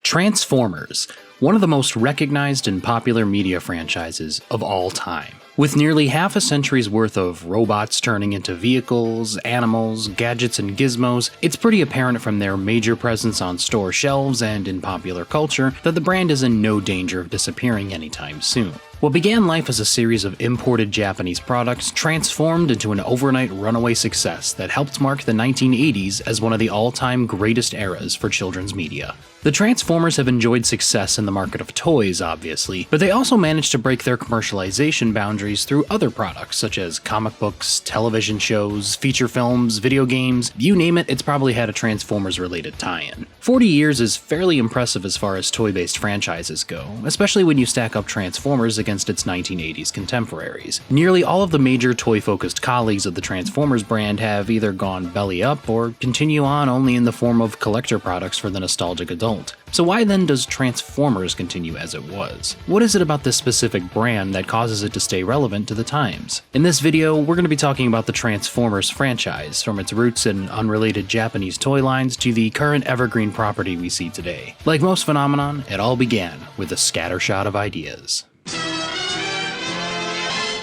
Transformers, one of the most recognized and popular media franchises of all time. With nearly half a century's worth of robots turning into vehicles, animals, gadgets, and gizmos, it's pretty apparent from their major presence on store shelves and in popular culture that the brand is in no danger of disappearing anytime soon. What began life as a series of imported Japanese products transformed into an overnight runaway success that helped mark the 1980s as one of the all-time greatest eras for children's media. The Transformers have enjoyed success in the market of toys, obviously, but they also managed to break their commercialization boundaries through other products such as comic books, television shows, feature films, video games, you name it, it's probably had a Transformers-related tie-in. 40 years is fairly impressive as far as toy-based franchises go, especially when you stack up Transformers against its 1980s contemporaries. Nearly all of the major toy-focused colleagues of the Transformers brand have either gone belly up or continue on only in the form of collector products for the nostalgic adult. So why then does Transformers continue as it was? What is it about this specific brand that causes it to stay relevant to the times? In this video, we're going to be talking about the Transformers franchise, from its roots in unrelated Japanese toy lines to the current evergreen property we see today. Like most phenomenon, it all began with a scattershot of ideas.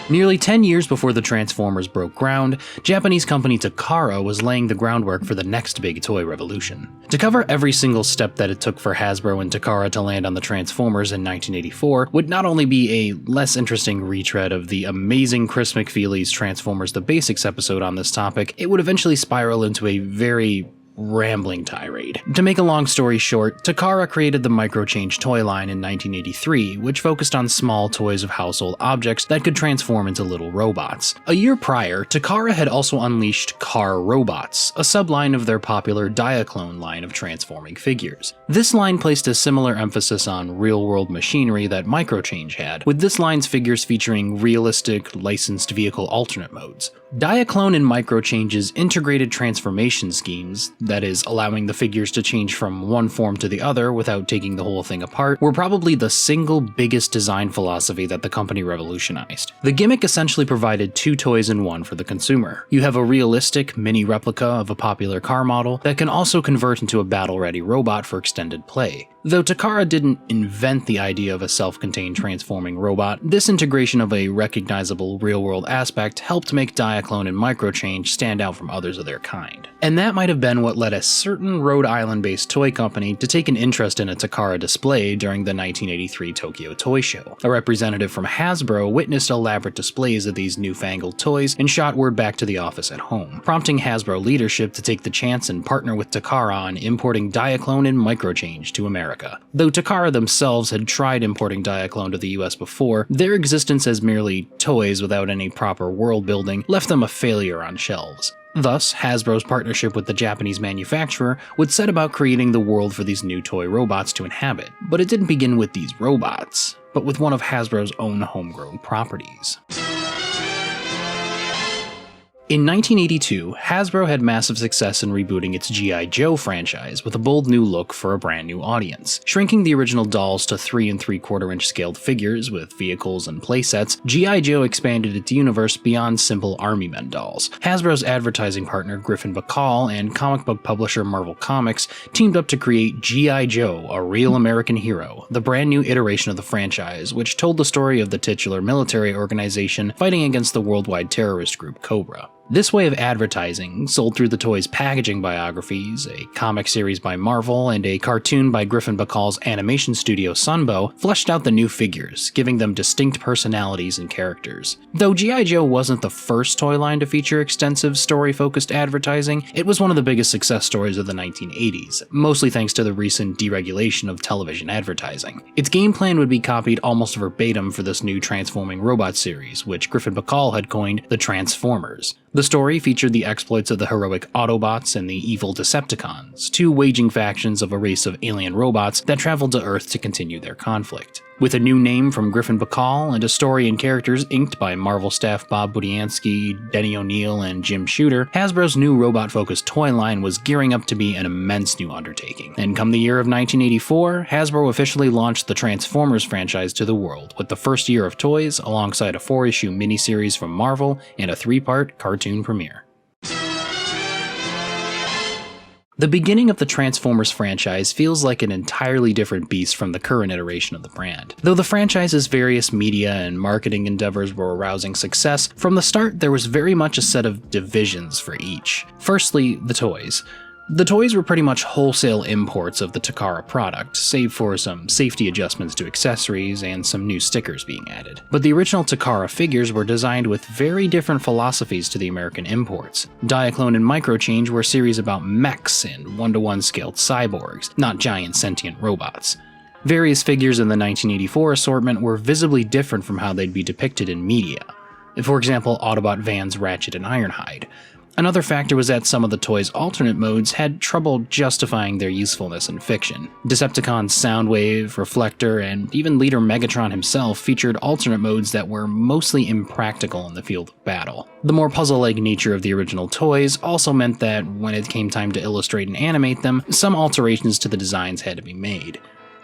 Nearly 10 years before the Transformers broke ground, Japanese company Takara was laying the groundwork for the next big toy revolution. To cover every single step that it took for Hasbro and Takara to land on the Transformers in 1984 would not only be a less interesting retread of the amazing Chris McFeely's Transformers The Basics episode on this topic, it would eventually spiral into a very rambling tirade. To make a long story short, Takara created the Microchange toy line in 1983, which focused on small toys of household objects that could transform into little robots. A year prior, Takara had also unleashed Car Robots, a subline of their popular Diaclone line of transforming figures. This line placed a similar emphasis on real-world machinery that Microchange had, with this line's figures featuring realistic, licensed vehicle alternate modes. Diaclone and Microchange's integrated transformation schemes, that is, allowing the figures to change from one form to the other without taking the whole thing apart, were probably the single biggest design philosophy that the company revolutionized. The gimmick essentially provided two toys in one for the consumer. You have a realistic mini replica of a popular car model that can also convert into a battle-ready robot for extended play. Though Takara didn't invent the idea of a self-contained transforming robot, this integration of a recognizable real-world aspect helped make Diaclone and Microchange stand out from others of their kind. And that might have been what led a certain Rhode Island-based toy company to take an interest in a Takara display during the 1983 Tokyo Toy Show. A representative from Hasbro witnessed elaborate displays of these newfangled toys and shot word back to the office at home, prompting Hasbro leadership to take the chance and partner with Takara on importing Diaclone and Microchange to America. Though Takara themselves had tried importing Diaclone to the US before, their existence as merely toys without any proper world building left them a failure on shelves. Thus, Hasbro's partnership with the Japanese manufacturer would set about creating the world for these new toy robots to inhabit. But it didn't begin with these robots, but with one of Hasbro's own homegrown properties. In 1982, Hasbro had massive success in rebooting its G.I. Joe franchise with a bold new look for a brand new audience. Shrinking the original dolls to 3 3/4-inch scaled figures with vehicles and playsets, G.I. Joe expanded its universe beyond simple Army Men dolls. Hasbro's advertising partner Griffin Bacall and comic book publisher Marvel Comics teamed up to create G.I. Joe, a Real American Hero, the brand new iteration of the franchise, which told the story of the titular military organization fighting against the worldwide terrorist group Cobra. This way of advertising, sold through the toy's packaging biographies, a comic series by Marvel, and a cartoon by Griffin Bacall's animation studio Sunbow, fleshed out the new figures, giving them distinct personalities and characters. Though G.I. Joe wasn't the first toy line to feature extensive story-focused advertising, it was one of the biggest success stories of the 1980s, mostly thanks to the recent deregulation of television advertising. Its game plan would be copied almost verbatim for this new transforming robot series, which Griffin Bacall had coined the Transformers. The story featured the exploits of the heroic Autobots and the evil Decepticons, two waging factions of a race of alien robots that traveled to Earth to continue their conflict. With a new name from Griffin Bacall and a story and characters inked by Marvel staff Bob Budiansky, Denny O'Neil, and Jim Shooter, Hasbro's new robot-focused toy line was gearing up to be an immense new undertaking. And come the year of 1984, Hasbro officially launched the Transformers franchise to the world, with the first year of toys alongside a 4-issue miniseries from Marvel and a 3-part cartoon premiere. The beginning of the Transformers franchise feels like an entirely different beast from the current iteration of the brand. Though the franchise's various media and marketing endeavors were arousing success, from the start there was very much a set of divisions for each. Firstly, the toys. The toys were pretty much wholesale imports of the Takara product, save for some safety adjustments to accessories and some new stickers being added. But the original Takara figures were designed with very different philosophies to the American imports. Diaclone and Microchange were series about mechs and one-to-one scaled cyborgs, not giant sentient robots. Various figures in the 1984 assortment were visibly different from how they'd be depicted in media. For example, Autobot Van's Ratchet and Ironhide. Another factor was that some of the toys' alternate modes had trouble justifying their usefulness in fiction. Decepticon's Soundwave, Reflector, and even leader Megatron himself featured alternate modes that were mostly impractical in the field of battle. The more puzzle-like nature of the original toys also meant that when it came time to illustrate and animate them, some alterations to the designs had to be made.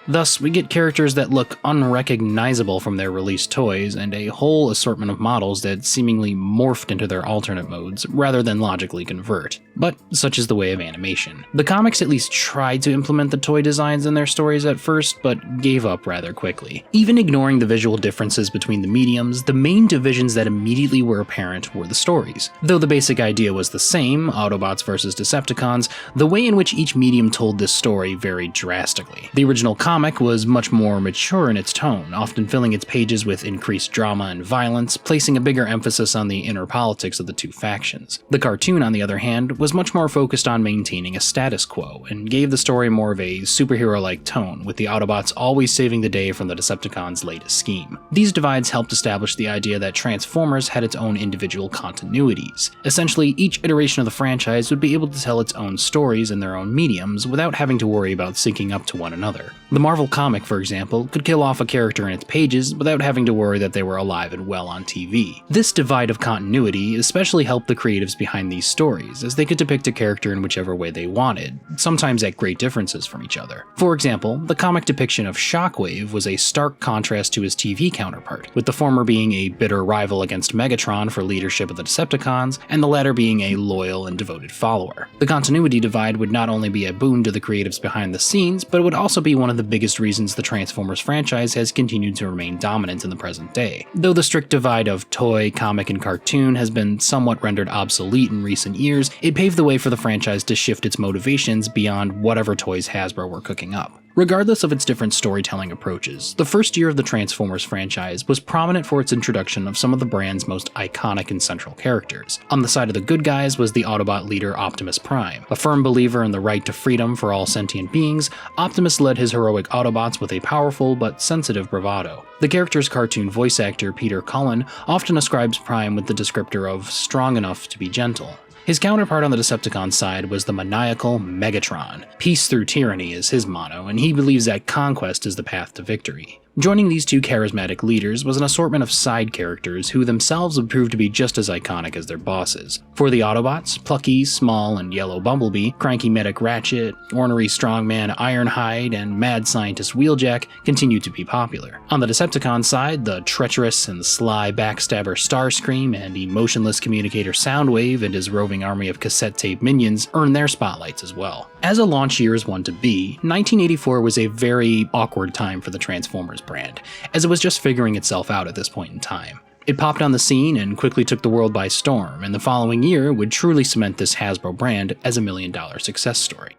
Thus, we get characters that look unrecognizable from their released toys, and a whole assortment of models that seemingly morphed into their alternate modes rather than logically convert. But such is the way of animation. The comics at least tried to implement the toy designs in their stories at first, but gave up rather quickly. Even ignoring the visual differences between the mediums, the main divisions that immediately were apparent were the stories. Though the basic idea was the same, Autobots versus Decepticons, the way in which each medium told this story varied drastically. The original comic was much more mature in its tone, often filling its pages with increased drama and violence, placing a bigger emphasis on the inner politics of the two factions. The cartoon, on the other hand, was much more focused on maintaining a status quo, and gave the story more of a superhero-like tone, with the Autobots always saving the day from the Decepticons' latest scheme. These divides helped establish the idea that Transformers had its own individual continuities. Essentially, each iteration of the franchise would be able to tell its own stories in their own mediums without having to worry about syncing up to one another. The Marvel comic, for example, could kill off a character in its pages without having to worry that they were alive and well on TV. This divide of continuity especially helped the creatives behind these stories, as they could depict a character in whichever way they wanted, sometimes at great differences from each other. For example, the comic depiction of Shockwave was a stark contrast to his TV counterpart, with the former being a bitter rival against Megatron for leadership of the Decepticons, and the latter being a loyal and devoted follower. The continuity divide would not only be a boon to the creatives behind the scenes, but it would also be one of the biggest reasons the Transformers franchise has continued to remain dominant in the present day. Though the strict divide of toy, comic, and cartoon has been somewhat rendered obsolete in recent years, it paved the way for the franchise to shift its motivations beyond whatever toys Hasbro were cooking up. Regardless of its different storytelling approaches, the first year of the Transformers franchise was prominent for its introduction of some of the brand's most iconic and central characters. On the side of the good guys was the Autobot leader Optimus Prime. A firm believer in the right to freedom for all sentient beings, Optimus led his heroic Autobots with a powerful but sensitive bravado. The character's cartoon voice actor Peter Cullen often ascribes Prime with the descriptor of strong enough to be gentle. His counterpart on the Decepticon side was the maniacal Megatron. Peace through tyranny is his motto, and he believes that conquest is the path to victory. Joining these two charismatic leaders was an assortment of side characters who themselves would prove to be just as iconic as their bosses. For the Autobots, plucky, small, and yellow Bumblebee, cranky medic Ratchet, ornery strongman Ironhide, and mad scientist Wheeljack continued to be popular. On the Decepticon side, the treacherous and sly backstabber Starscream and emotionless communicator Soundwave and his roving army of cassette tape minions earned their spotlights as well. As a launch year is one to be, 1984 was a very awkward time for the Transformers brand, as it was just figuring itself out at this point in time. It popped on the scene and quickly took the world by storm, and the following year would truly cement this Hasbro brand as a million-dollar success story.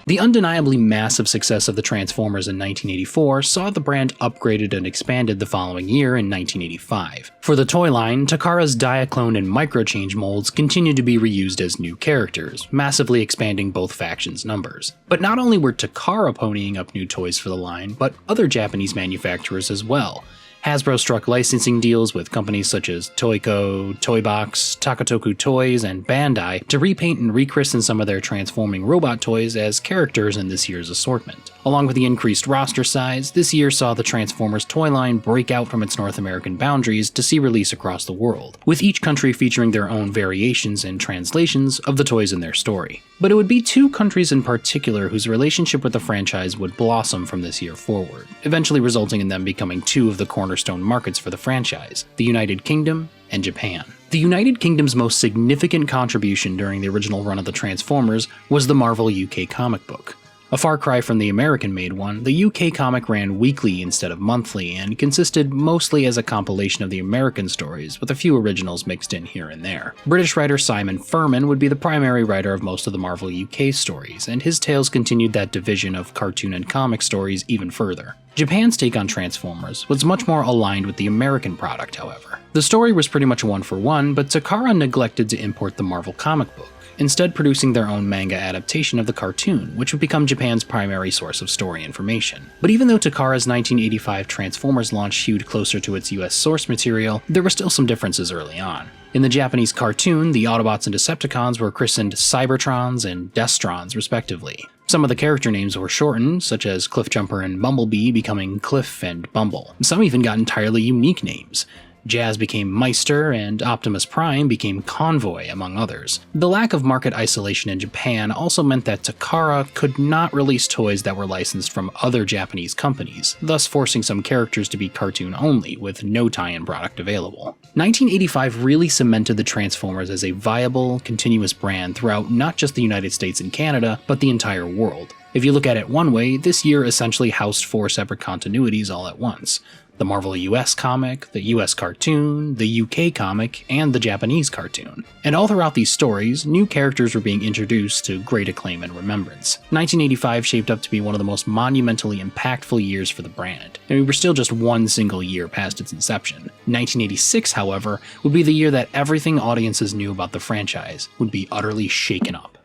The undeniably massive success of the Transformers in 1984 saw the brand upgraded and expanded the following year in 1985. For the toy line, Takara's Diaclone and Microchange molds continued to be reused as new characters, massively expanding both factions' numbers. But not only were Takara ponying up new toys for the line, but other Japanese manufacturers as well. Hasbro struck licensing deals with companies such as Toyco, Toybox, Takatoku Toys, and Bandai to repaint and rechristen some of their transforming robot toys as characters in this year's assortment. Along with the increased roster size, this year saw the Transformers toy line break out from its North American boundaries to see release across the world, with each country featuring their own variations and translations of the toys in their story. But it would be two countries in particular whose relationship with the franchise would blossom from this year forward, eventually resulting in them becoming two of the cornerstone markets for the franchise, the United Kingdom and Japan. The United Kingdom's most significant contribution during the original run of the Transformers was the Marvel UK comic book. A far cry from the American-made one, the UK comic ran weekly instead of monthly and consisted mostly as a compilation of the American stories, with a few originals mixed in here and there. British writer Simon Furman would be the primary writer of most of the Marvel UK stories, and his tales continued that division of cartoon and comic stories even further. Japan's take on Transformers was much more aligned with the American product, however. The story was pretty much one-for-one, but Takara neglected to import the Marvel comic book, instead producing their own manga adaptation of the cartoon, which would become Japan's primary source of story information. But even though Takara's 1985 Transformers launch hewed closer to its US source material, there were still some differences early on. In the Japanese cartoon, the Autobots and Decepticons were christened Cybertrons and Destrons respectively. Some of the character names were shortened, such as Cliffjumper and Bumblebee becoming Cliff and Bumble. Some even got entirely unique names. Jazz became Meister, and Optimus Prime became Convoy, among others. The lack of market isolation in Japan also meant that Takara could not release toys that were licensed from other Japanese companies, thus forcing some characters to be cartoon-only, with no tie-in product available. 1985 really cemented the Transformers as a viable, continuous brand throughout not just the United States and Canada, but the entire world. If you look at it one way, this year essentially housed 4 separate continuities all at once. The Marvel US comic, the US cartoon, the UK comic, and the Japanese cartoon. And all throughout these stories, new characters were being introduced to great acclaim and remembrance. 1985 shaped up to be one of the most monumentally impactful years for the brand, and we were still just one single year past its inception. 1986, however, would be the year that everything audiences knew about the franchise would be utterly shaken up.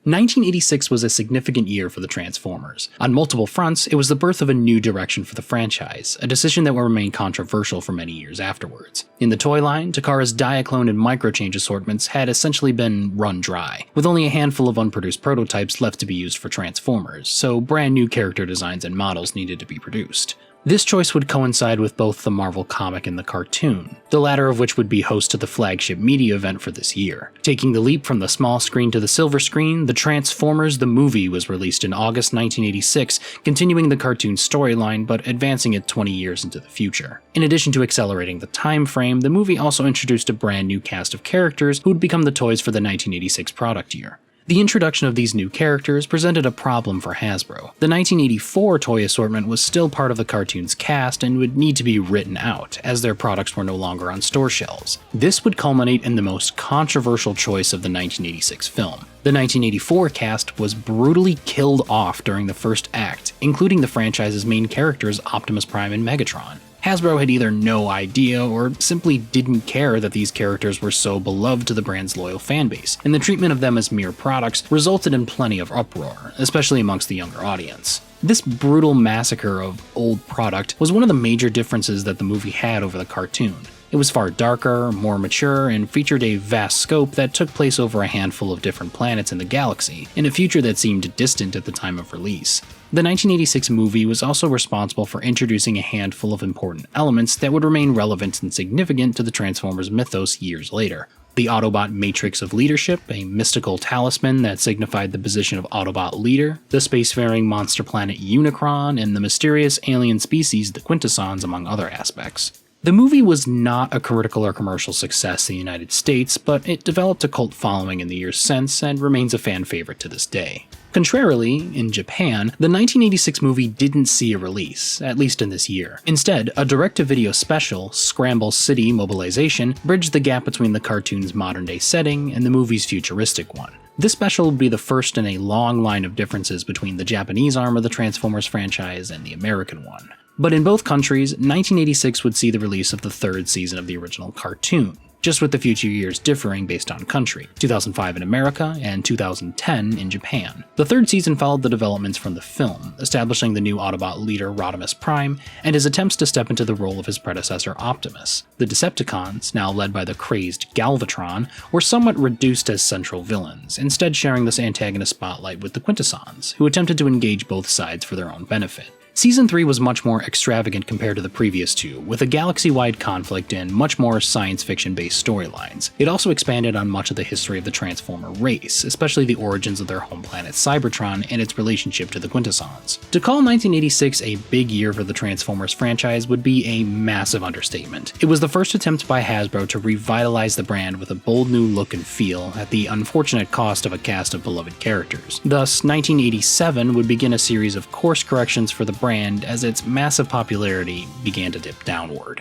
1986 was a significant year for the Transformers. On multiple fronts, it was the birth of a new direction for the franchise, a decision that will remain controversial for many years afterwards. In the toy line, Takara's Diaclone and Microchange assortments had essentially been run dry, with only a handful of unproduced prototypes left to be used for Transformers, so brand new character designs and models needed to be produced. This choice would coincide with both the Marvel comic and the cartoon, the latter of which would be host to the flagship media event for this year. Taking the leap from the small screen to the silver screen, the Transformers the movie was released in August 1986, continuing the cartoon storyline but advancing it 20 years into the future. In addition to accelerating the time frame, the movie also introduced a brand new cast of characters who would become the toys for the 1986 product year. The introduction of these new characters presented a problem for Hasbro. The 1984 toy assortment was still part of the cartoon's cast and would need to be written out, as their products were no longer on store shelves. This would culminate in the most controversial choice of the 1986 film. The 1984 cast was brutally killed off during the first act, including the franchise's main characters Optimus Prime and Megatron. Hasbro had either no idea or simply didn't care that these characters were so beloved to the brand's loyal fanbase, and the treatment of them as mere products resulted in plenty of uproar, especially amongst the younger audience. This brutal massacre of old product was one of the major differences that the movie had over the cartoon. It was far darker, more mature, and featured a vast scope that took place over a handful of different planets in the galaxy, in a future that seemed distant at the time of release. The 1986 movie was also responsible for introducing a handful of important elements that would remain relevant and significant to the Transformers mythos years later. The Autobot Matrix of Leadership, a mystical talisman that signified the position of Autobot leader, the spacefaring monster planet Unicron, and the mysterious alien species the Quintessons, among other aspects. The movie was not a critical or commercial success in the United States, but it developed a cult following in the years since and remains a fan favorite to this day. Contrarily, in Japan, the 1986 movie didn't see a release, at least in this year. Instead, a direct-to-video special, Scramble City Mobilization, bridged the gap between the cartoon's modern-day setting and the movie's futuristic one. This special would be the first in a long line of differences between the Japanese arm of the Transformers franchise and the American one. But in both countries, 1986 would see the release of the third season of the original cartoon, just with the future years differing based on country, 2005 in America and 2010 in Japan. The third season followed the developments from the film, establishing the new Autobot leader Rodimus Prime and his attempts to step into the role of his predecessor Optimus. The Decepticons, now led by the crazed Galvatron, were somewhat reduced as central villains, instead sharing this antagonist spotlight with the Quintessons, who attempted to engage both sides for their own benefit. Season 3 was much more extravagant compared to the previous two, with a galaxy-wide conflict and much more science fiction-based storylines. It also expanded on much of the history of the Transformer race, especially the origins of their home planet Cybertron and its relationship to the Quintessons. To call 1986 a big year for the Transformers franchise would be a massive understatement. It was the first attempt by Hasbro to revitalize the brand with a bold new look and feel at the unfortunate cost of a cast of beloved characters. Thus, 1987 would begin a series of course corrections for the brand as its massive popularity began to dip downward.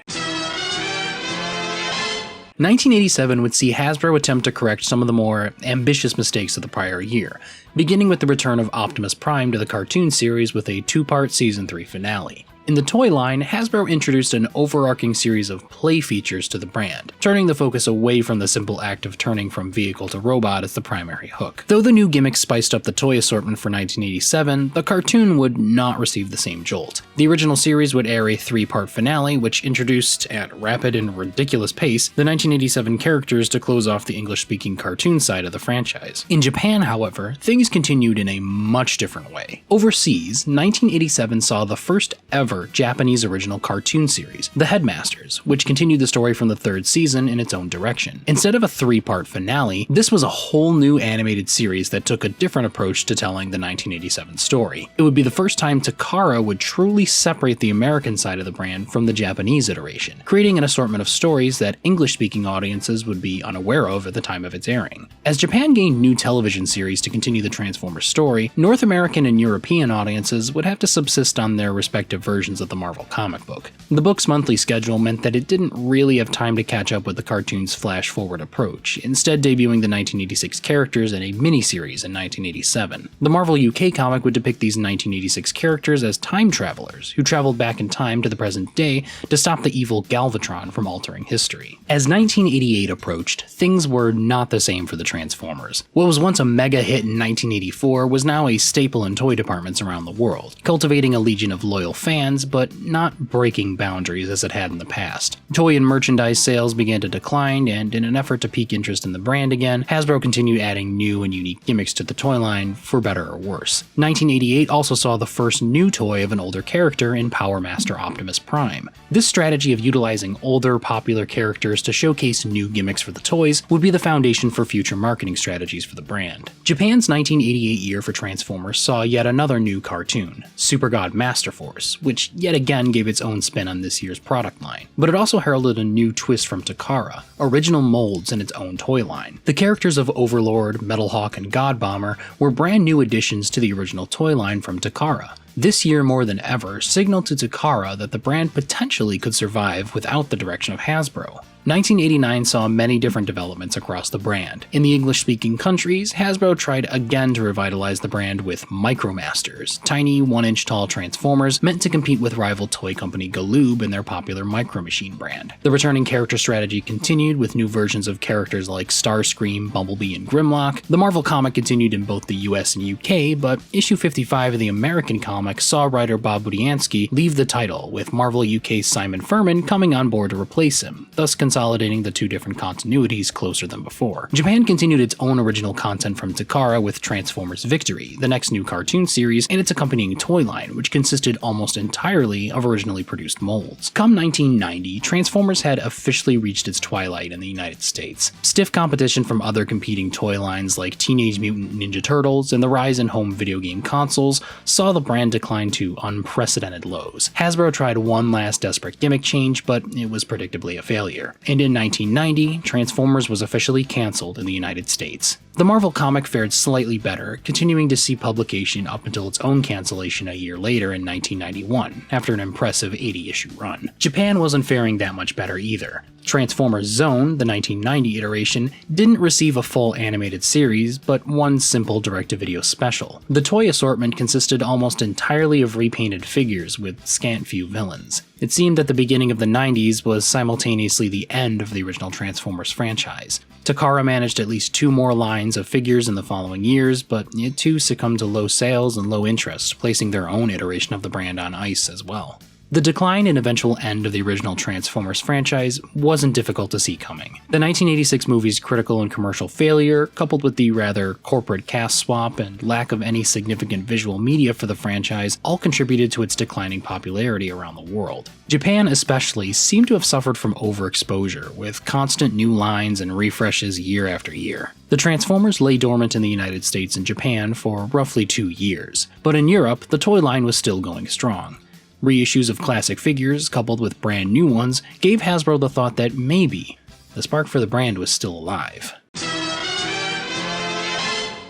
1987 would see Hasbro attempt to correct some of the more ambitious mistakes of the prior year, beginning with the return of Optimus Prime to the cartoon series with a two-part Season 3 finale. In the toy line, Hasbro introduced an overarching series of play features to the brand, turning the focus away from the simple act of turning from vehicle to robot as the primary hook. Though the new gimmicks spiced up the toy assortment for 1987, the cartoon would not receive the same jolt. The original series would air a three-part finale, which introduced, at rapid and ridiculous pace, the 1987 characters to close off the English-speaking cartoon side of the franchise. In Japan, however, things continued in a much different way. Overseas, 1987 saw the first ever Japanese original cartoon series, The Headmasters, which continued the story from the third season in its own direction. Instead of a three-part finale, this was a whole new animated series that took a different approach to telling the 1987 story. It would be the first time Takara would truly separate the American side of the brand from the Japanese iteration, creating an assortment of stories that English-speaking audiences would be unaware of at the time of its airing. As Japan gained new television series to continue the Transformers story, North American and European audiences would have to subsist on their respective versions of the Marvel comic book. The book's monthly schedule meant that it didn't really have time to catch up with the cartoon's flash-forward approach, instead debuting the 1986 characters in a miniseries in 1987. The Marvel UK comic would depict these 1986 characters as time travelers, who traveled back in time to the present day to stop the evil Galvatron from altering history. As 1988 approached, things were not the same for the Transformers. What was once a mega hit in 1984 was now a staple in toy departments around the world, cultivating a legion of loyal fans, but not breaking boundaries as it had in the past. Toy and merchandise sales began to decline, and in an effort to pique interest in the brand again, Hasbro continued adding new and unique gimmicks to the toy line, for better or worse. 1988 also saw the first new toy of an older character in Power Master Optimus Prime. This strategy of utilizing older, popular characters to showcase new gimmicks for the toys would be the foundation for future marketing strategies for the brand. Japan's 1988 year for Transformers saw yet another new cartoon, Super God Master Force, which yet again gave its own spin on this year's product line. But it also heralded a new twist from Takara, original molds in its own toy line. The characters of Overlord, Metalhawk, and God Bomber were brand new additions to the original toy line from Takara. This year more than ever signaled to Takara that the brand potentially could survive without the direction of Hasbro. 1989 saw many different developments across the brand. In the English-speaking countries, Hasbro tried again to revitalize the brand with Micromasters, tiny 1-inch tall Transformers meant to compete with rival toy company Galoob and their popular Micro Machine brand. The returning character strategy continued with new versions of characters like Starscream, Bumblebee, and Grimlock. The Marvel comic continued in both the US and UK, but issue 55 of the American comic saw writer Bob Budiansky leave the title, with Marvel UK's Simon Furman coming on board to replace him, thus consolidating the two different continuities closer than before. Japan continued its own original content from Takara with Transformers Victory, the next new cartoon series, and its accompanying toy line, which consisted almost entirely of originally produced molds. Come 1990, Transformers had officially reached its twilight in the United States. Stiff competition from other competing toy lines like Teenage Mutant Ninja Turtles and the rise in home video game consoles saw the brand decline to unprecedented lows. Hasbro tried one last desperate gimmick change, but it was predictably a failure. And in 1990, Transformers was officially cancelled in the United States. The Marvel comic fared slightly better, continuing to see publication up until its own cancellation a year later in 1991, after an impressive 80-issue run. Japan wasn't faring that much better either. Transformers Zone, the 1990 iteration, didn't receive a full animated series, but one simple direct-to-video special. The toy assortment consisted almost entirely of repainted figures with scant few villains. It seemed that the beginning of the 90s was simultaneously the end of the original Transformers franchise. Takara managed at least 2 more lines of figures in the following years, but it too succumbed to low sales and low interest, placing their own iteration of the brand on ice as well. The decline and eventual end of the original Transformers franchise wasn't difficult to see coming. The 1986 movie's critical and commercial failure, coupled with the rather corporate cast swap and lack of any significant visual media for the franchise, all contributed to its declining popularity around the world. Japan especially seemed to have suffered from overexposure, with constant new lines and refreshes year after year. The Transformers lay dormant in the United States and Japan for roughly 2 years, but in Europe, the toy line was still going strong. Reissues of classic figures, coupled with brand new ones, gave Hasbro the thought that maybe the spark for the brand was still alive.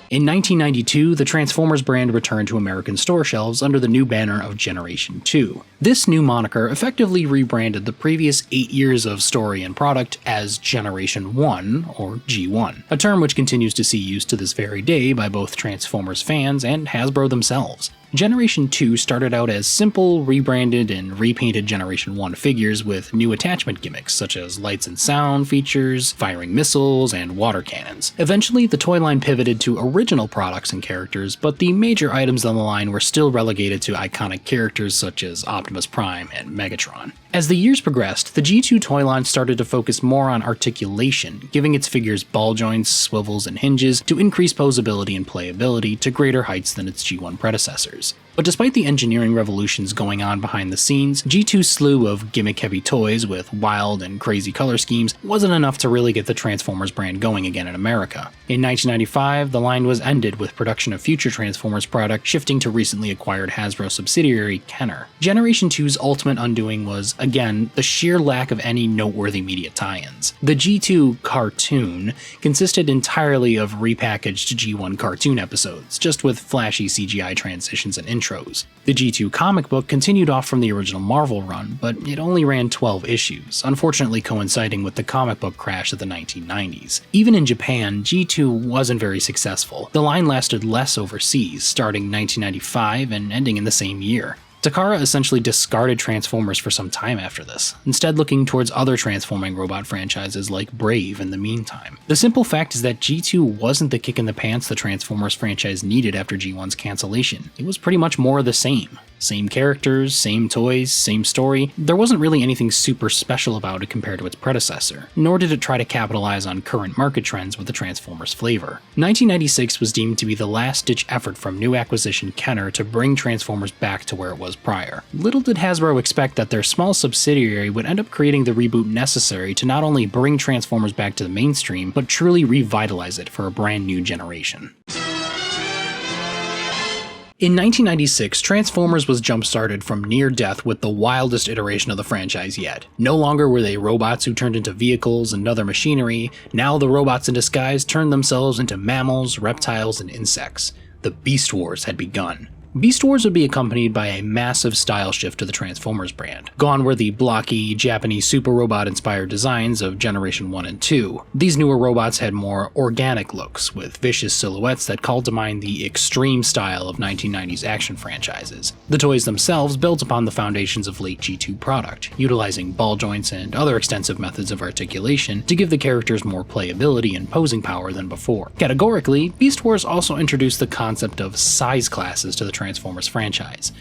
In 1992, the Transformers brand returned to American store shelves under the new banner of Generation 2. This new moniker effectively rebranded the previous 8 years of story and product as Generation 1, or G1, a term which continues to see use to this very day by both Transformers fans and Hasbro themselves. Generation 2 started out as simple, rebranded, and repainted Generation 1 figures with new attachment gimmicks such as lights and sound features, firing missiles, and water cannons. Eventually, the toy line pivoted to original products and characters, but the major items on the line were still relegated to iconic characters such as Optimus Prime and Megatron. As the years progressed, the G2 toy line started to focus more on articulation, giving its figures ball joints, swivels, and hinges to increase posability and playability to greater heights than its G1 predecessors. But despite the engineering revolutions going on behind the scenes, G2's slew of gimmick-heavy toys with wild and crazy color schemes wasn't enough to really get the Transformers brand going again in America. In 1995, the line was ended with production of future Transformers product shifting to recently acquired Hasbro subsidiary Kenner. Generation 2's ultimate undoing was, again, the sheer lack of any noteworthy media tie-ins. The G2 cartoon consisted entirely of repackaged G1 cartoon episodes, just with flashy CGI transitions and intros. The G2 comic book continued off from the original Marvel run, but it only ran 12 issues, unfortunately coinciding with the comic book crash of the 1990s. Even in Japan, G2 wasn't very successful. The line lasted less overseas, starting 1995 and ending in the same year. Takara essentially discarded Transformers for some time after this, instead looking towards other transforming robot franchises like Brave in the meantime. The simple fact is that G2 wasn't the kick in the pants the Transformers franchise needed after G1's cancellation. It was pretty much more of the same. Same characters, same toys, same story. There wasn't really anything super special about it compared to its predecessor, nor did it try to capitalize on current market trends with the Transformers flavor. 1996 was deemed to be the last-ditch effort from new acquisition Kenner to bring Transformers back to where it was prior. Little did Hasbro expect that their small subsidiary would end up creating the reboot necessary to not only bring Transformers back to the mainstream, but truly revitalize it for a brand new generation. In 1996, Transformers was jump-started from near death with the wildest iteration of the franchise yet. No longer were they robots who turned into vehicles and other machinery, now the robots in disguise turned themselves into mammals, reptiles, and insects. The Beast Wars had begun. Beast Wars would be accompanied by a massive style shift to the Transformers brand. Gone were the blocky, Japanese super robot-inspired designs of Generation 1 and 2. These newer robots had more organic looks, with vicious silhouettes that called to mind the extreme style of 1990s action franchises. The toys themselves built upon the foundations of late G2 product, utilizing ball joints and other extensive methods of articulation to give the characters more playability and posing power than before. Categorically, Beast Wars also introduced the concept of size classes to the Transformers franchise.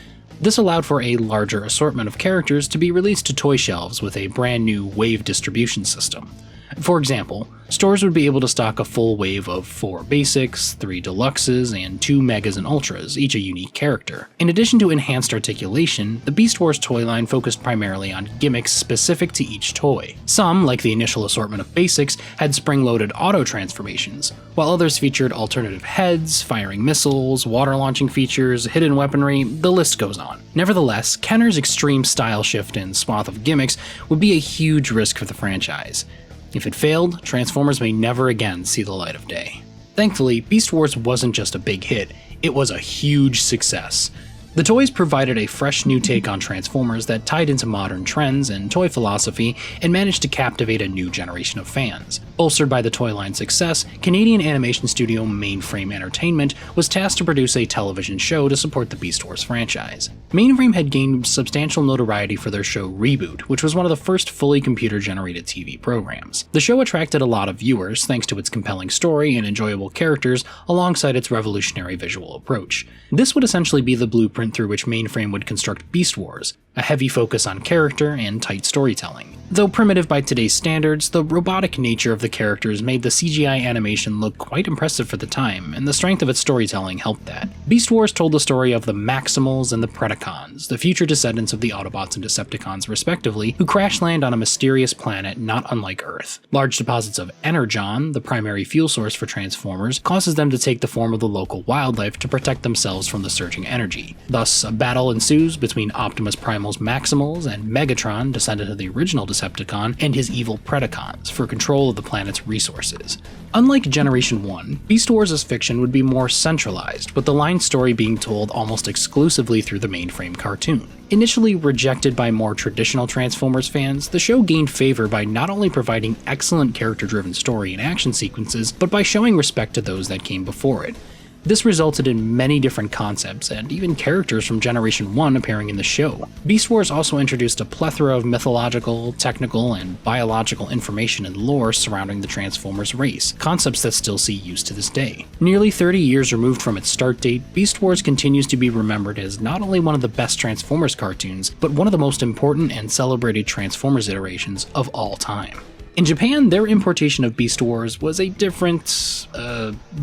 This allowed for a larger assortment of characters to be released to toy shelves with a brand new wave distribution system. For example, stores would be able to stock a full wave of 4 basics, 3 deluxes, and 2 megas and ultras, each a unique character. In addition to enhanced articulation, the Beast Wars toy line focused primarily on gimmicks specific to each toy. Some, like the initial assortment of basics, had spring-loaded auto transformations, while others featured alternative heads, firing missiles, water-launching features, hidden weaponry, the list goes on. Nevertheless, Kenner's extreme style shift and swath of gimmicks would be a huge risk for the franchise. If it failed, Transformers may never again see the light of day. Thankfully, Beast Wars wasn't just a big hit, it was a huge success. The toys provided a fresh new take on Transformers that tied into modern trends and toy philosophy and managed to captivate a new generation of fans. Bolstered by the toy line's success, Canadian animation studio Mainframe Entertainment was tasked to produce a television show to support the Beast Wars franchise. Mainframe had gained substantial notoriety for their show Reboot, which was one of the first fully computer-generated TV programs. The show attracted a lot of viewers thanks to its compelling story and enjoyable characters alongside its revolutionary visual approach. This would essentially be the blueprint through which Mainframe would construct Beast Wars, a heavy focus on character and tight storytelling. Though primitive by today's standards, the robotic nature of the characters made the CGI animation look quite impressive for the time, and the strength of its storytelling helped that. Beast Wars told the story of the Maximals and the Predacons, the future descendants of the Autobots and Decepticons respectively, who crash land on a mysterious planet not unlike Earth. Large deposits of energon, the primary fuel source for Transformers, causes them to take the form of the local wildlife to protect themselves from the surging energy. Thus, a battle ensues between Optimus Primal's Maximals and Megatron, descendant of the original Decepticon, and his evil Predacons for control of the planet's resources. Unlike Generation 1, Beast Wars' fiction would be more centralized, with the line's story being told almost exclusively through the Mainframe cartoon. Initially rejected by more traditional Transformers fans, the show gained favor by not only providing excellent character-driven story and action sequences, but by showing respect to those that came before it. This resulted in many different concepts, and even characters from Generation 1 appearing in the show. Beast Wars also introduced a plethora of mythological, technical, and biological information and lore surrounding the Transformers race, concepts that still see use to this day. Nearly 30 years removed from its start date, Beast Wars continues to be remembered as not only one of the best Transformers cartoons, but one of the most important and celebrated Transformers iterations of all time. In Japan, their importation of Beast Wars was a different,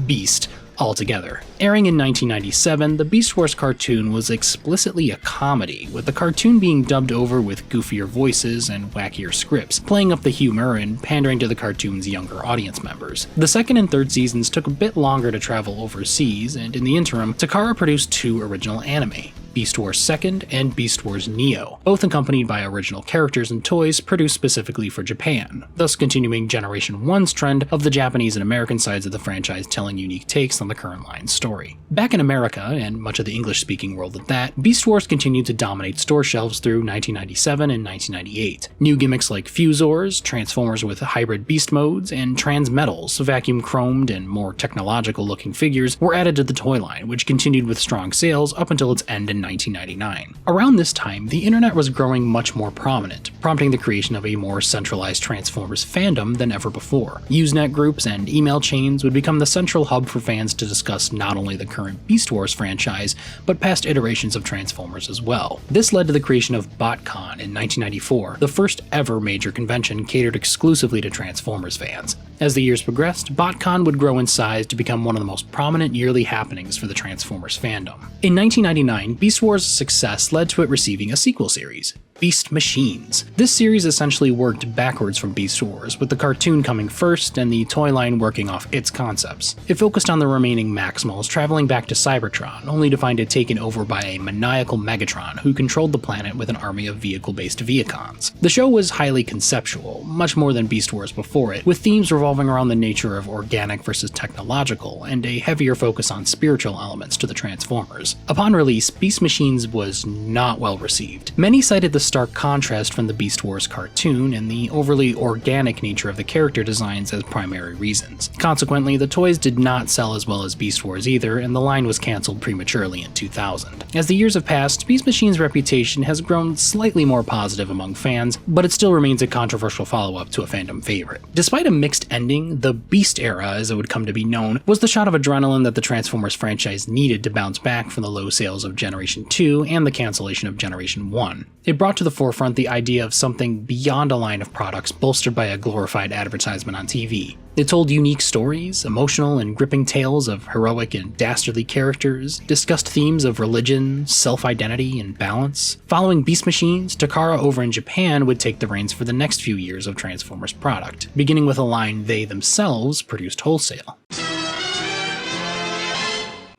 beast altogether. Airing in 1997, the Beast Wars cartoon was explicitly a comedy, with the cartoon being dubbed over with goofier voices and wackier scripts, playing up the humor and pandering to the cartoon's younger audience members. The second and third seasons took a bit longer to travel overseas, and in the interim, Takara produced 2 original anime, Beast Wars 2nd and Beast Wars Neo, both accompanied by original characters and toys produced specifically for Japan, thus continuing Generation 1's trend of the Japanese and American sides of the franchise telling unique takes on the current line's story. Back in America, and much of the English-speaking world at that, Beast Wars continued to dominate store shelves through 1997 and 1998. New gimmicks like Fusors, Transformers with hybrid beast modes, and Transmetals, vacuum-chromed and more technological-looking figures, were added to the toy line, which continued with strong sales up until its end in 1999. Around this time, the internet was growing much more prominent, prompting the creation of a more centralized Transformers fandom than ever before. Usenet groups and email chains would become the central hub for fans to discuss not only the current Beast Wars franchise, but past iterations of Transformers as well. This led to the creation of BotCon in 1994, the first ever major convention catered exclusively to Transformers fans. As the years progressed, BotCon would grow in size to become one of the most prominent yearly happenings for the Transformers fandom. In 1999, Beast Wars' success led to it receiving a sequel series, Beast Machines. This series essentially worked backwards from Beast Wars, with the cartoon coming first and the toy line working off its concepts. It focused on the remaining Maximals traveling back to Cybertron, only to find it taken over by a maniacal Megatron who controlled the planet with an army of vehicle-based Viacons. The show was highly conceptual, much more than Beast Wars before it, with themes revolving around the nature of organic versus technological, and a heavier focus on spiritual elements to the Transformers. Upon release, Beast Machines was not well received. Many cited the stark contrast from the Beast Wars cartoon and the overly organic nature of the character designs as primary reasons. Consequently, the toys did not sell as well as Beast Wars either, and the line was cancelled prematurely in 2000. As the years have passed, Beast Machines' reputation has grown slightly more positive among fans, but it still remains a controversial follow-up to a fandom favorite. Despite a mixed ending, the Beast era, as it would come to be known, was the shot of adrenaline that the Transformers franchise needed to bounce back from the low sales of Generation 2 and the cancellation of Generation 1. It brought to the forefront the idea of something beyond a line of products bolstered by a glorified advertisement on TV. It told unique stories, emotional and gripping tales of heroic and dastardly characters, discussed themes of religion, self-identity, and balance. Following Beast Machines, Takara over in Japan would take the reins for the next few years of Transformers product, beginning with a line they themselves produced wholesale.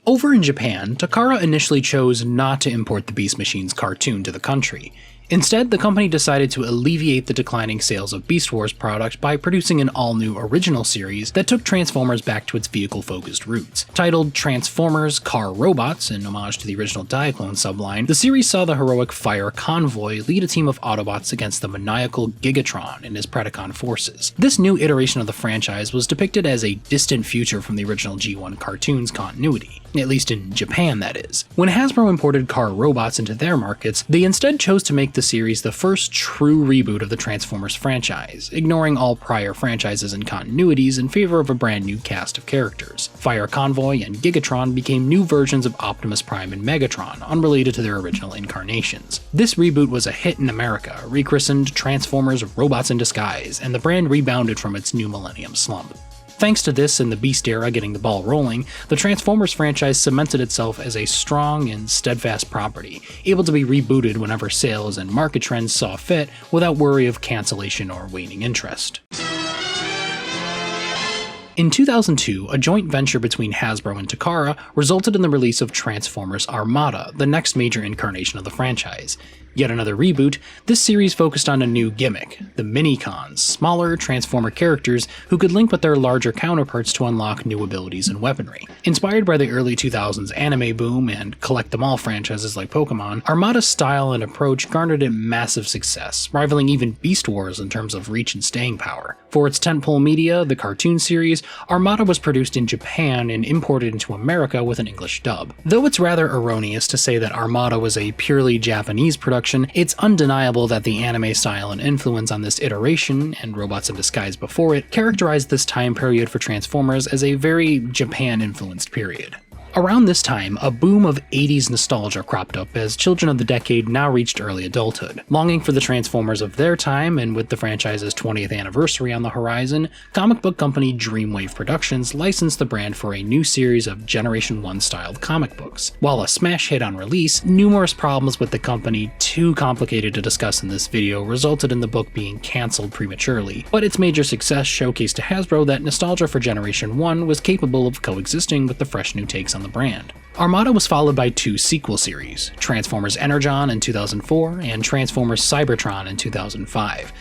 Over in Japan, Takara initially chose not to import the Beast Machines cartoon to the country. Instead, the company decided to alleviate the declining sales of Beast Wars product by producing an all-new original series that took Transformers back to its vehicle-focused roots. Titled Transformers Car Robots, in homage to the original Diaclone subline, the series saw the heroic Fire Convoy lead a team of Autobots against the maniacal Gigatron and his Predacon forces. This new iteration of the franchise was depicted as a distant future from the original G1 cartoons continuity. At least in Japan, that is. When Hasbro imported car robots into their markets, they instead chose to make the series the first true reboot of the Transformers franchise, ignoring all prior franchises and continuities in favor of a brand new cast of characters. Fire Convoy and Gigatron became new versions of Optimus Prime and Megatron, unrelated to their original incarnations. This reboot was a hit in America, rechristened Transformers Robots in Disguise, and the brand rebounded from its new millennium slump. Thanks to this and the Beast era getting the ball rolling, the Transformers franchise cemented itself as a strong and steadfast property, able to be rebooted whenever sales and market trends saw fit without worry of cancellation or waning interest. In 2002, a joint venture between Hasbro and Takara resulted in the release of Transformers Armada, the next major incarnation of the franchise. Yet another reboot, this series focused on a new gimmick, the Minicons, smaller Transformer characters who could link with their larger counterparts to unlock new abilities and weaponry. Inspired by the early 2000s anime boom and collect-them-all franchises like Pokemon, Armada's style and approach garnered it massive success, rivaling even Beast Wars in terms of reach and staying power. For its tentpole media, the cartoon series, Armada was produced in Japan and imported into America with an English dub. Though it's rather erroneous to say that Armada was a purely Japanese production, it's undeniable that the anime style and influence on this iteration, and Robots in Disguise before it, characterized this time period for Transformers as a very Japan-influenced period. Around this time, a boom of 80s nostalgia cropped up as children of the decade now reached early adulthood. Longing for the Transformers of their time, and with the franchise's 20th anniversary on the horizon, comic book company Dreamwave Productions licensed the brand for a new series of Generation 1 styled comic books. While a smash hit on release, numerous problems with the company, too complicated to discuss in this video, resulted in the book being cancelled prematurely, but its major success showcased to Hasbro that nostalgia for Generation 1 was capable of coexisting with the fresh new takes on the brand. Armada was followed by two sequel series, Transformers Energon in 2004 and Transformers Cybertron in 2005.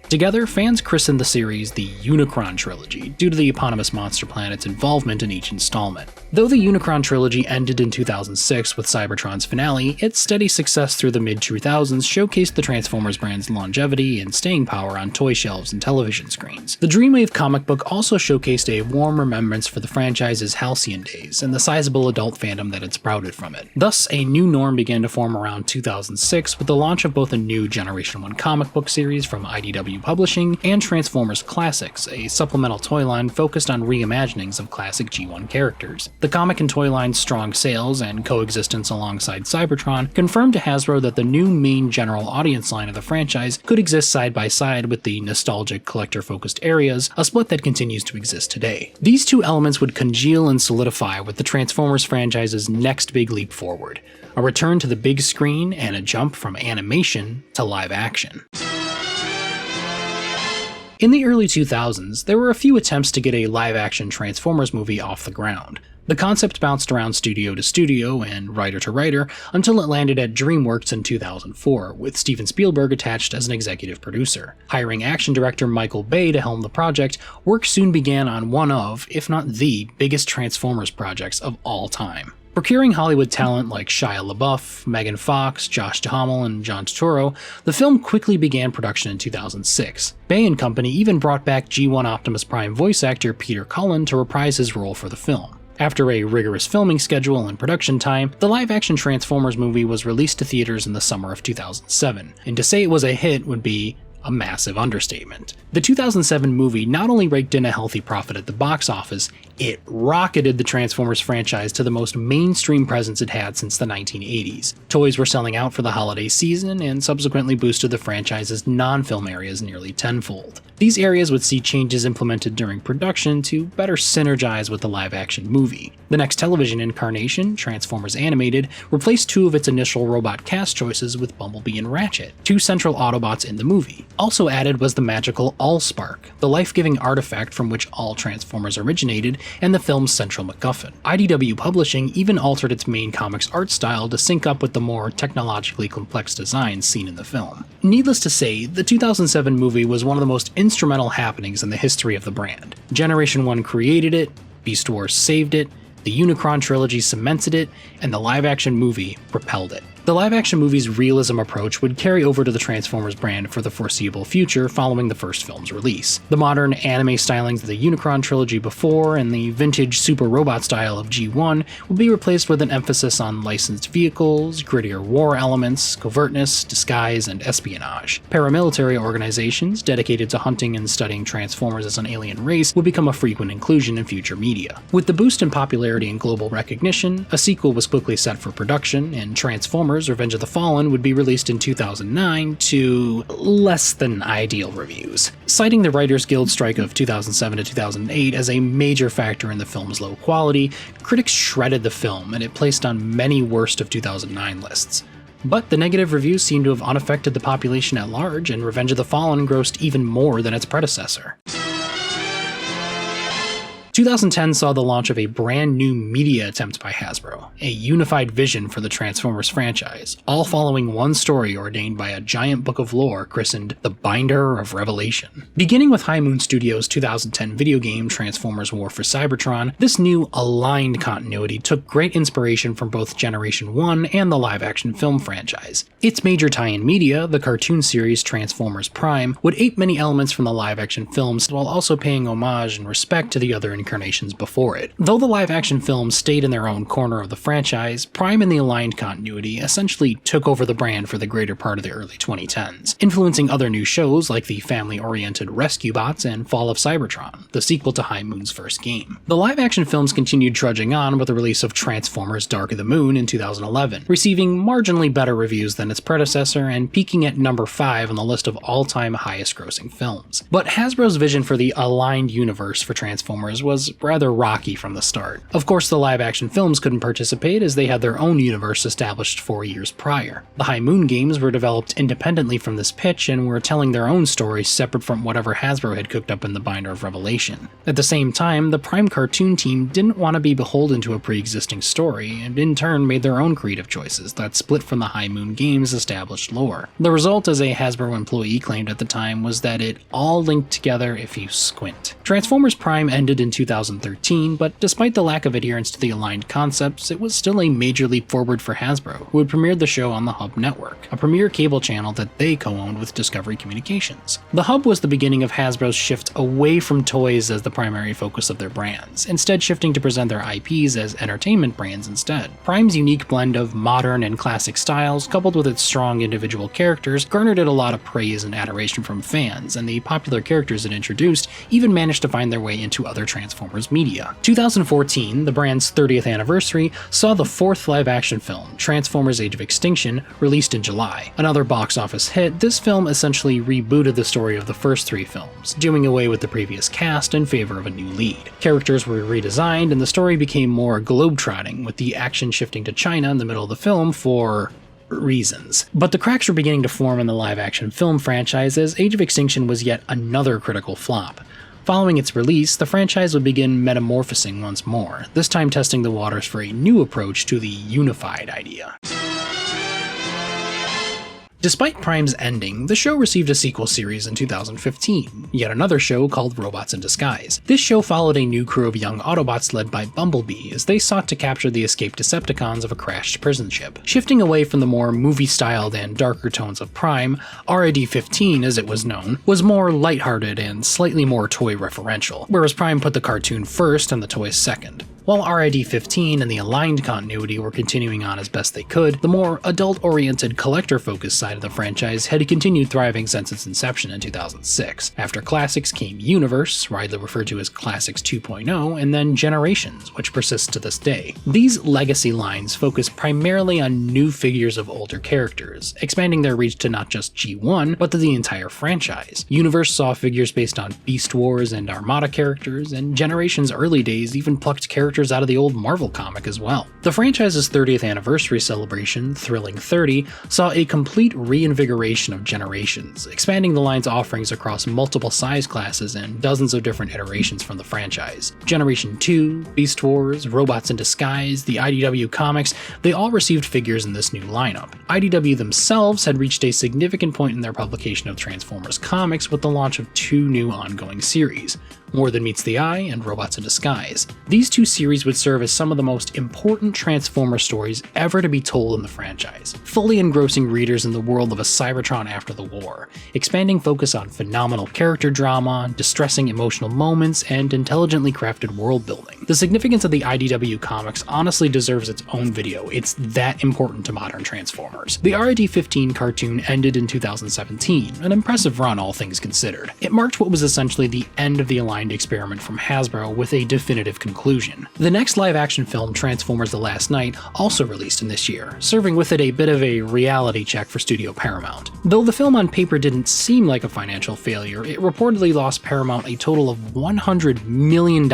Together, fans christened the series the Unicron Trilogy due to the eponymous monster planet's involvement in each installment. Though the Unicron Trilogy ended in 2006 with Cybertron's finale, its steady success through the mid-2000s showcased the Transformers brand's longevity and staying power on toy shelves and television screens. The Dreamwave comic book also showcased a warm remembrance for the franchise's halcyon days and the sizable adult fandom that had sprouted from it. Thus, a new norm began to form around 2006 with the launch of both a new Generation 1 comic book series from IDW Publishing and Transformers Classics, a supplemental toy line focused on reimaginings of classic G1 characters. The comic and toy line's strong sales and coexistence alongside Cybertron confirmed to Hasbro that the new main general audience line of the franchise could exist side by side with the nostalgic collector-focused areas, a split that continues to exist today. These two elements would congeal and solidify with the Transformers franchise's next big leap forward, a return to the big screen and a jump from animation to live action. In the early 2000s, there were a few attempts to get a live-action Transformers movie off the ground. The concept bounced around studio to studio and writer to writer until it landed at DreamWorks in 2004, with Steven Spielberg attached as an executive producer. Hiring action director Michael Bay to helm the project, work soon began on one of, if not the, biggest Transformers projects of all time. Procuring Hollywood talent like Shia LaBeouf, Megan Fox, Josh Duhamel, and John Turturro, the film quickly began production in 2006. Bay & Company even brought back G1 Optimus Prime voice actor Peter Cullen to reprise his role for the film. After a rigorous filming schedule and production time, the live-action Transformers movie was released to theaters in the summer of 2007, and to say it was a hit would be a massive understatement. The 2007 movie not only raked in a healthy profit at the box office, it rocketed the Transformers franchise to the most mainstream presence it had since the 1980s. Toys were selling out for the holiday season and subsequently boosted the franchise's non-film areas nearly tenfold. These areas would see changes implemented during production to better synergize with the live-action movie. The next television incarnation, Transformers Animated, replaced two of its initial robot cast choices with Bumblebee and Ratchet, two central Autobots in the movie. Also added was the magical Allspark, the life-giving artifact from which all Transformers originated and the film's central MacGuffin. IDW Publishing even altered its main comics art style to sync up with the more technologically complex designs seen in the film. Needless to say, the 2007 movie was one of the most instrumental happenings in the history of the brand. Generation 1 created it, Beast Wars saved it, the Unicron Trilogy cemented it, and the live-action movie propelled it. The live-action movie's realism approach would carry over to the Transformers brand for the foreseeable future following the first film's release. The modern anime stylings of the Unicron Trilogy before and the vintage super robot style of G1 would be replaced with an emphasis on licensed vehicles, grittier war elements, covertness, disguise, and espionage. Paramilitary organizations dedicated to hunting and studying Transformers as an alien race would become a frequent inclusion in future media. With the boost in popularity and global recognition, a sequel was quickly set for production, and Transformers Revenge of the Fallen would be released in 2009 to less than ideal reviews. Citing the Writers Guild strike of 2007 to 2008 as a major factor in the film's low quality, critics shredded the film and it placed on many worst of 2009 lists. But the negative reviews seem to have unaffected the population at large, and Revenge of the Fallen grossed even more than its predecessor. 2010 saw the launch of a brand new media attempt by Hasbro, a unified vision for the Transformers franchise, all following one story ordained by a giant book of lore christened The Binder of Revelation. Beginning with High Moon Studios' 2010 video game Transformers War for Cybertron, this new aligned continuity took great inspiration from both Generation 1 and the live-action film franchise. Its major tie-in media, the cartoon series Transformers Prime, would ape many elements from the live-action films while also paying homage and respect to the other incarnations before it. Though the live-action films stayed in their own corner of the franchise, Prime and the aligned continuity essentially took over the brand for the greater part of the early 2010s, influencing other new shows like the family-oriented Rescue Bots and Fall of Cybertron, the sequel to High Moon's first game. The live-action films continued trudging on with the release of Transformers Dark of the Moon in 2011, receiving marginally better reviews than its predecessor and peaking at number 5 on the list of all-time highest-grossing films. But Hasbro's vision for the aligned universe for Transformers was rather rocky from the start. Of course, the live-action films couldn't participate as they had their own universe established 4 years prior. The High Moon games were developed independently from this pitch and were telling their own stories separate from whatever Hasbro had cooked up in the Binder of Revelation. At the same time, the Prime cartoon team didn't want to be beholden to a pre-existing story, and in turn made their own creative choices that split from the High Moon games' established lore. The result, as a Hasbro employee claimed at the time, was that it all linked together if you squint. Transformers Prime ended in 2013, but despite the lack of adherence to the aligned concepts, it was still a major leap forward for Hasbro, who had premiered the show on the Hub Network, a premier cable channel that they co-owned with Discovery Communications. The Hub was the beginning of Hasbro's shift away from toys as the primary focus of their brands, instead shifting to present their IPs as entertainment brands instead. Prime's unique blend of modern and classic styles, coupled with its strong individual characters, garnered it a lot of praise and adoration from fans, and the popular characters it introduced even managed to find their way into other Transformers media. 2014, the brand's 30th anniversary, saw the 4th live-action film, Transformers Age of Extinction, released in July. Another box office hit, this film essentially rebooted the story of the first 3 films, doing away with the previous cast in favor of a new lead. Characters were redesigned and the story became more globetrotting, with the action shifting to China in the middle of the film for reasons. But the cracks were beginning to form in the live-action film franchise as Age of Extinction was yet another critical flop. Following its release, the franchise would begin metamorphosing once more, this time testing the waters for a new approach to the unified idea. Despite Prime's ending, the show received a sequel series in 2015, yet another show called Robots in Disguise. This show followed a new crew of young Autobots led by Bumblebee as they sought to capture the escaped Decepticons of a crashed prison ship. Shifting away from the more movie-styled and darker tones of Prime, RID-15, as it was known, was more lighthearted and slightly more toy-referential, whereas Prime put the cartoon first and the toys second. While RID-15 and the aligned continuity were continuing on as best they could, the more adult-oriented collector-focused side of the franchise had continued thriving since its inception in 2006. After Classics came Universe, widely referred to as Classics 2.0, and then Generations, which persists to this day. These legacy lines focus primarily on new figures of older characters, expanding their reach to not just G1, but to the entire franchise. Universe saw figures based on Beast Wars and Armada characters, and Generations' early days even plucked characters characters out of the old Marvel comic as well. The franchise's 30th anniversary celebration, Thrilling 30, saw a complete reinvigoration of Generations, expanding the line's offerings across multiple size classes and dozens of different iterations from the franchise. Generation 2, Beast Wars, Robots in Disguise, the IDW comics, they all received figures in this new lineup. IDW themselves had reached a significant point in their publication of Transformers comics with the launch of 2 new ongoing series, More Than Meets the Eye and Robots in Disguise. These 2 series would serve as some of the most important Transformer stories ever to be told in the franchise, fully engrossing readers in the world of a Cybertron after the war, expanding focus on phenomenal character drama, distressing emotional moments, and intelligently crafted world building. The significance of the IDW comics honestly deserves its own video, it's that important to modern Transformers. The RID-15 cartoon ended in 2017, an impressive run all things considered. It marked what was essentially the end of the aligned experiment from Hasbro with a definitive conclusion. The next live-action film, Transformers: The Last Knight, also released in this year, serving with it a bit of a reality check for Studio Paramount. Though the film on paper didn't seem like a financial failure, it reportedly lost Paramount a total of $100 million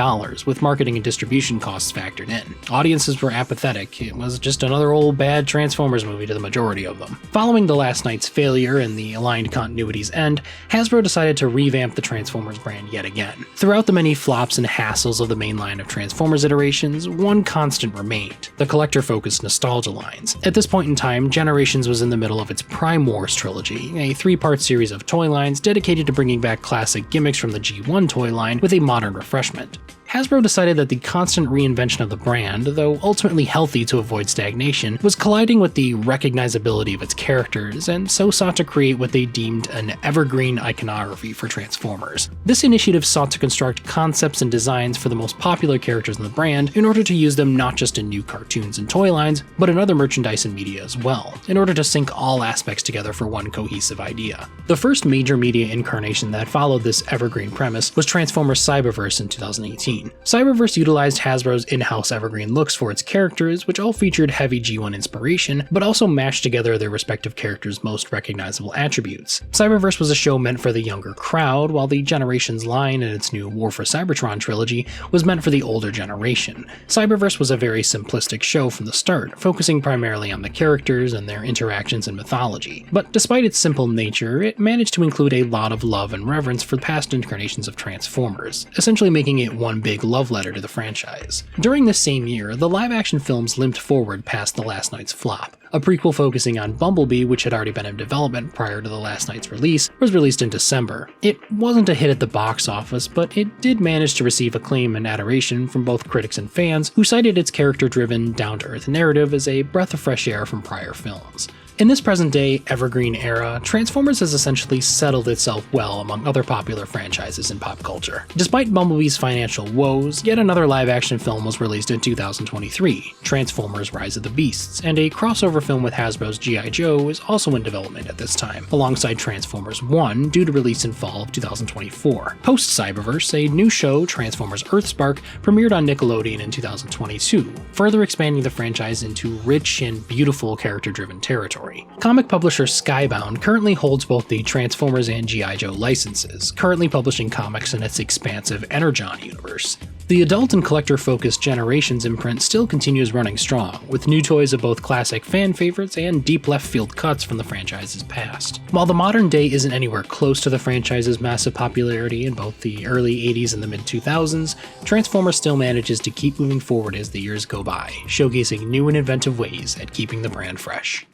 with marketing and distribution costs factored in. Audiences were apathetic, it was just another old bad Transformers movie to the majority of them. Following The Last Knight's failure and the aligned continuity's end, Hasbro decided to revamp the Transformers brand yet again. Throughout the many flops and hassles of the main line of Transformers iterations, one constant remained: the collector-focused nostalgia lines. At this point in time, Generations was in the middle of its Prime Wars trilogy, a 3-part series of toy lines dedicated to bringing back classic gimmicks from the G1 toy line with a modern refreshment. Hasbro decided that the constant reinvention of the brand, though ultimately healthy to avoid stagnation, was colliding with the recognizability of its characters, and so sought to create what they deemed an evergreen iconography for Transformers. This initiative sought to construct concepts and designs for the most popular characters in the brand in order to use them not just in new cartoons and toy lines, but in other merchandise and media as well, in order to sync all aspects together for one cohesive idea. The first major media incarnation that followed this evergreen premise was Transformers Cyberverse in 2018. Cyberverse utilized Hasbro's in-house Evergreen looks for its characters, which all featured heavy G1 inspiration, but also mashed together their respective characters' most recognizable attributes. Cyberverse was a show meant for the younger crowd, while the Generations line and its new War for Cybertron trilogy was meant for the older generation. Cyberverse was a very simplistic show from the start, focusing primarily on the characters and their interactions and mythology. But despite its simple nature, it managed to include a lot of love and reverence for past incarnations of Transformers, essentially making it one big love letter to the franchise. During this same year, the live-action films limped forward past The Last Knight's flop. A prequel focusing on Bumblebee, which had already been in development prior to The Last Knight's release, was released in December. It wasn't a hit at the box office, but it did manage to receive acclaim and adoration from both critics and fans, who cited its character-driven, down-to-earth narrative as a breath of fresh air from prior films. In this present-day, Evergreen era, Transformers has essentially settled itself well among other popular franchises in pop culture. Despite Bumblebee's financial woes, yet another live-action film was released in 2023, Transformers: Rise of the Beasts, and a crossover film with Hasbro's G.I. Joe is also in development at this time, alongside Transformers 1, due to release in fall of 2024. Post-Cyberverse, a new show, Transformers: Earthspark, premiered on Nickelodeon in 2022, further expanding the franchise into rich and beautiful character-driven territory. Comic publisher Skybound currently holds both the Transformers and G.I. Joe licenses, currently publishing comics in its expansive Energon universe. The adult and collector-focused Generations imprint still continues running strong, with new toys of both classic fan favorites and deep left-field cuts from the franchise's past. While the modern day isn't anywhere close to the franchise's massive popularity in both the early 80s and the mid-2000s, Transformers still manages to keep moving forward as the years go by, showcasing new and inventive ways at keeping the brand fresh.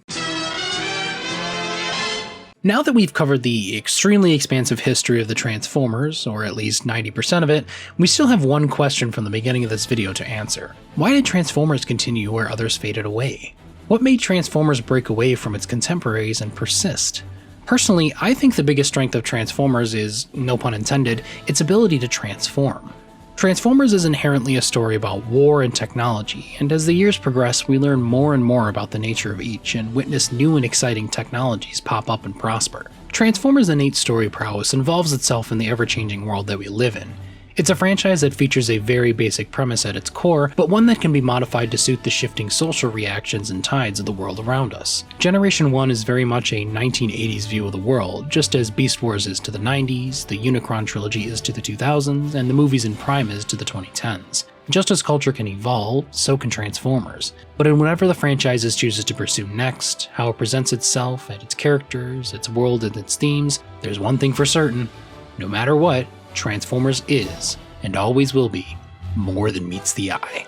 Now that we've covered the extremely expansive history of the Transformers, or at least 90% of it, we still have one question from the beginning of this video to answer. Why did Transformers continue where others faded away? What made Transformers break away from its contemporaries and persist? Personally, I think the biggest strength of Transformers is, no pun intended, its ability to transform. Transformers is inherently a story about war and technology, and as the years progress, we learn more and more about the nature of each and witness new and exciting technologies pop up and prosper. Transformers' innate story prowess involves itself in the ever-changing world that we live in. It's a franchise that features a very basic premise at its core, but one that can be modified to suit the shifting social reactions and tides of the world around us. Generation 1 is very much a 1980s view of the world, just as Beast Wars is to the 90s, the Unicron Trilogy is to the 2000s, and the movies in Prime is to the 2010s. Just as culture can evolve, so can Transformers. But in whatever the franchise chooses to pursue next, how it presents itself and its characters, its world and its themes, there's one thing for certain: no matter what, Transformers is, and always will be, more than meets the eye.